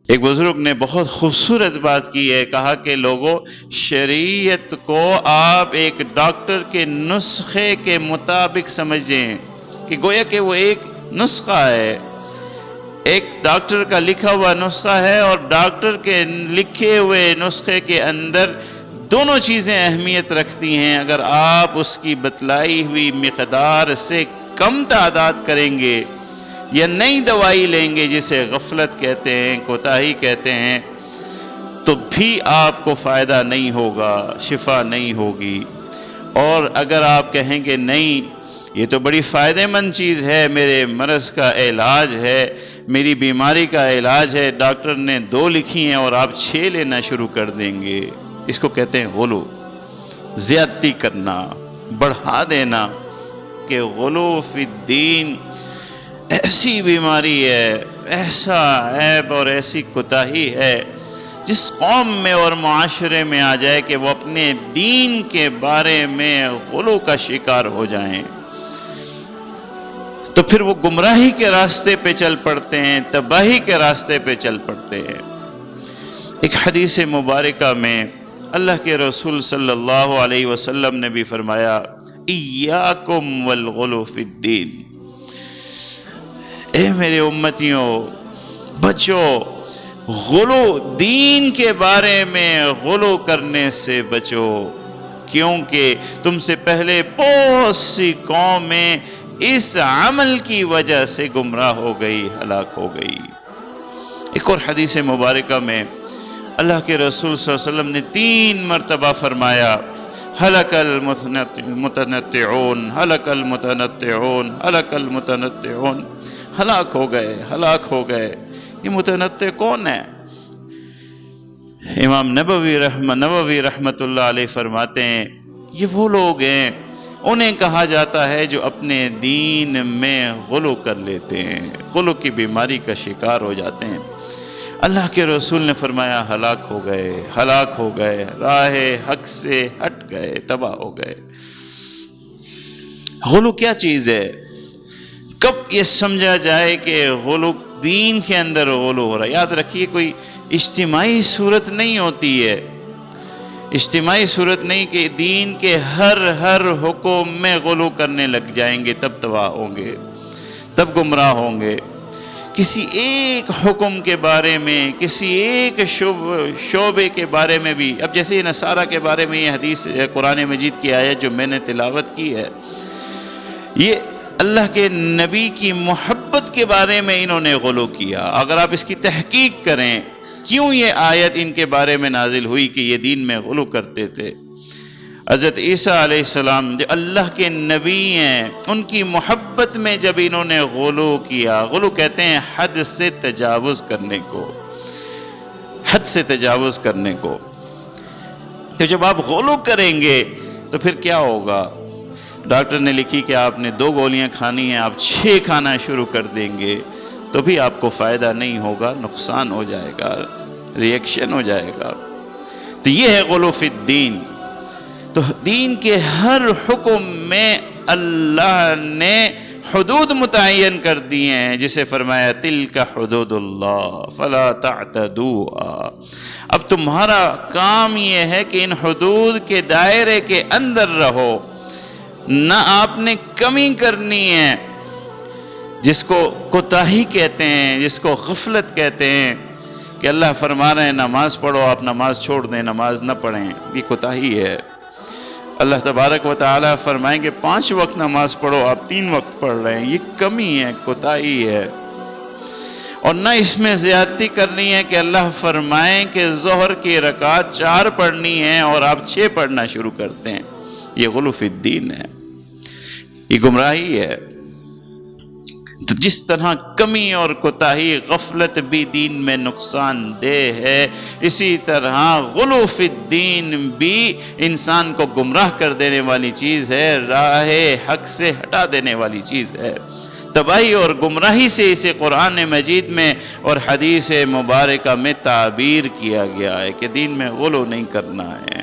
ایک بزرگ نے بہت خوبصورت بات کی ہے، کہا کہ لوگوں، شریعت کو آپ ایک ڈاکٹر کے نسخے کے مطابق سمجھیں، کہ گویا کہ وہ ایک نسخہ ہے، ایک ڈاکٹر کا لکھا ہوا نسخہ ہے، اور ڈاکٹر کے لکھے ہوئے نسخے کے اندر دونوں چیزیں اہمیت رکھتی ہیں۔ اگر آپ اس کی بتلائی ہوئی مقدار سے کم تعداد کریں گے یا نئی دوائی لیں گے، جسے غفلت کہتے ہیں، کوتاہی کہتے ہیں، تو بھی آپ کو فائدہ نہیں ہوگا، شفا نہیں ہوگی۔ اور اگر آپ کہیں گے نہیں، یہ تو بڑی فائدہ مند چیز ہے، میرے مرض کا علاج ہے، میری بیماری کا علاج ہے، ڈاکٹر نے 2 لکھی ہیں اور آپ 6 لینا شروع کر دیں گے، اس کو کہتے ہیں غلو، زیادتی کرنا، بڑھا دینا۔ کہ غلو فی الدین ایسی بیماری ہے، ایسا عیب اور ایسی کوتاہی ہے، جس قوم میں اور معاشرے میں آ جائے کہ وہ اپنے دین کے بارے میں غلو کا شکار ہو جائیں، تو پھر وہ گمراہی کے راستے پہ چل پڑتے ہیں، تباہی کے راستے پہ چل پڑتے ہیں۔ ایک حدیث مبارکہ میں اللہ کے رسول صلی اللہ علیہ وسلم نے بھی فرمایا، ایاکم والغلو فی الدین، اے میرے امتیوں، بچو غلو، دین کے بارے میں غلو کرنے سے بچو، کیونکہ تم سے پہلے بہت سی قومیں اس عمل کی وجہ سے گمراہ ہو گئی، ہلاک ہو گئی۔ ایک اور حدیث مبارکہ میں اللہ کے رسول صلی اللہ علیہ وسلم نے 3 مرتبہ فرمایا، ہلک المتنطعون، ہلک المتنطعون، ہلک المتنطعون، ہلاک ہو گئے، ہلاک ہو گئے۔ یہ متنطع کون ہے؟ امام نووی رحمت اللہ علیہ فرماتے ہیں، یہ وہ لوگ ہیں، انہیں کہا جاتا ہے جو اپنے دین میں غلو کر لیتے ہیں، غلو کی بیماری کا شکار ہو جاتے ہیں۔ اللہ کے رسول نے فرمایا، ہلاک ہو گئے، ہلاک ہو گئے، راہ حق سے ہٹ گئے، تباہ ہو گئے۔ غلو کیا چیز ہے؟ کب یہ سمجھا جائے کہ غلو دین کے اندر غلو ہو رہا ہے؟ یاد رکھیے، کوئی اجتماعی صورت نہیں ہوتی ہے، اجتماعی صورت نہیں کہ دین کے ہر حکم میں غلو کرنے لگ جائیں گے، تب تباہ ہوں گے، تب گمراہ ہوں گے۔ کسی ایک حکم کے بارے میں، کسی ایک شعبے کے بارے میں بھی، اب جیسے یہ نصارہ کے بارے میں یہ حدیث قرآن مجید کی آیت جو میں نے تلاوت کی ہے، یہ اللہ کے نبی کی محبت کے بارے میں انہوں نے غلو کیا۔ اگر آپ اس کی تحقیق کریں، کیوں یہ آیت ان کے بارے میں نازل ہوئی کہ یہ دین میں غلو کرتے تھے؟ حضرت عیسیٰ علیہ السلام جو اللہ کے نبی ہیں، ان کی محبت میں جب انہوں نے غلو کیا، غلو کہتے ہیں حد سے تجاوز کرنے کو، حد سے تجاوز کرنے کو۔ تو جب آپ غلو کریں گے تو پھر کیا ہوگا؟ ڈاکٹر نے لکھی کہ آپ نے 2 گولیاں کھانی ہیں، آپ 6 کھانا شروع کر دیں گے تو بھی آپ کو فائدہ نہیں ہوگا، نقصان ہو جائے گا، ریئیکشن ہو جائے گا۔ تو یہ ہے غلو فی الدین۔ تو دین کے ہر حکم میں اللہ نے حدود متعین کر دی ہیں، جسے فرمایا تلک حدود اللہ فلا تعتدوها۔ اب تمہارا کام یہ ہے کہ ان حدود کے دائرے کے اندر رہو، نہ آپ نے کمی کرنی ہے، جس کو کوتاہی کہتے ہیں، جس کو غفلت کہتے ہیں، کہ اللہ فرما رہے ہیں نماز پڑھو، آپ نماز چھوڑ دیں، نماز نہ پڑھیں، یہ کوتاہی ہے۔ اللہ تبارک و تعالیٰ فرمائیں کہ 5 وقت نماز پڑھو، آپ 3 وقت پڑھ رہے ہیں، یہ کمی ہے، کوتاہی ہے۔ اور نہ اس میں زیادتی کرنی ہے کہ اللہ فرمائیں کہ ظہر کی رکعت 4 پڑھنی ہے اور آپ 6 پڑھنا شروع کرتے ہیں، یہ غلو فی الدین ہے، یہ گمراہی ہے۔ تو جس طرح کمی اور کوتاہی، غفلت بھی دین میں نقصان دہ ہے، اسی طرح غلو فی الدین بھی انسان کو گمراہ کر دینے والی چیز ہے، راہ حق سے ہٹا دینے والی چیز ہے۔ تباہی اور گمراہی سے اسے قرآن مجید میں اور حدیث مبارکہ میں تعبیر کیا گیا ہے کہ دین میں غلو نہیں کرنا ہے۔